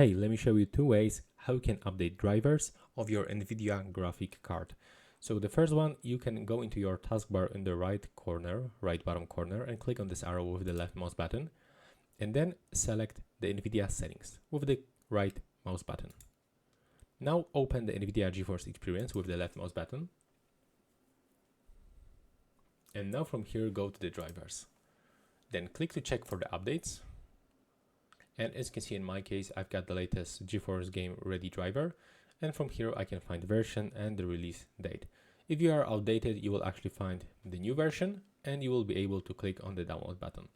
Hey, let me show you two ways how you can update drivers of your nvidia graphic card. So the first one, you can go into your taskbar in the right bottom corner, and click on this arrow with the left mouse button, and then select the nvidia settings with the right mouse button. Now open the nvidia GeForce experience with the left mouse button, and now from here go to the drivers. Then click to check for the updates. And as you can see, in my case, I've got the latest GeForce Game Ready driver, and from here I can find the version and the release date. If you are outdated, you will actually find the new version, and you will be able to click on the download button.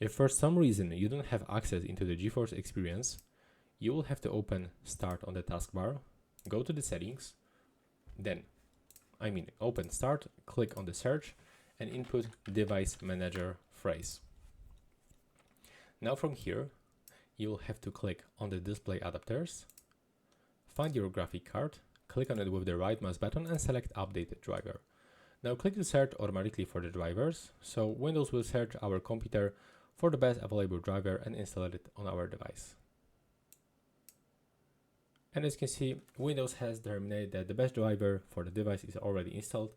If for some reason you don't have access into the GeForce experience, you will have to open Start on the taskbar, go to the settings, then open Start, click on the search, and input Device Manager phrase. Now from here, you will have to click on the display adapters, find your graphic card, click on it with the right mouse button and select update driver. Now click to search automatically for the drivers, so Windows will search our computer for the best available driver and install it on our device. And as you can see, Windows has determined that the best driver for the device is already installed.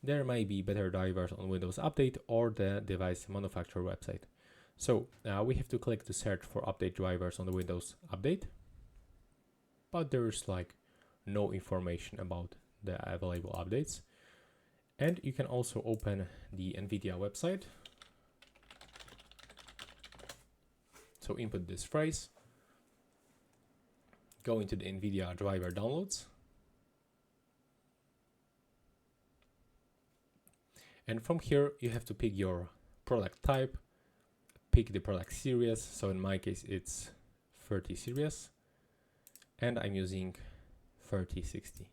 There may be better drivers on Windows Update or the device manufacturer website. So we have to click to search for update drivers on the Windows Update, but there's no information about the available updates. And you can also open the nvidia website. So input this phrase, go into the nvidia driver downloads, and from here you have to pick your product type, pick the product series. So in my case it's 30 series, and I'm using 3060.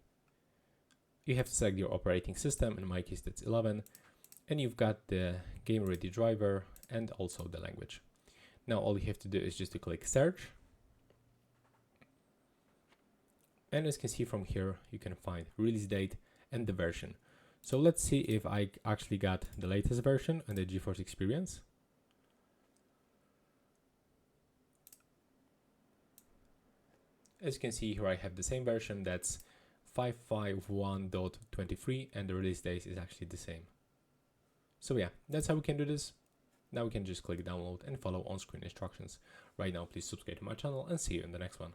You have to select your operating system, in my case that's 11, and you've got the game ready driver and also the language. Now all you have to do is just to click search, and as you can see from here you can find release date and the version. So let's see if I actually got the latest version and the GeForce experience. As you can see here, I have the same version, that's 551.23, and the release date is actually the same. So yeah, that's how we can do this. Now we can just click download and follow on-screen instructions. Right now, please subscribe to my channel and see you in the next one.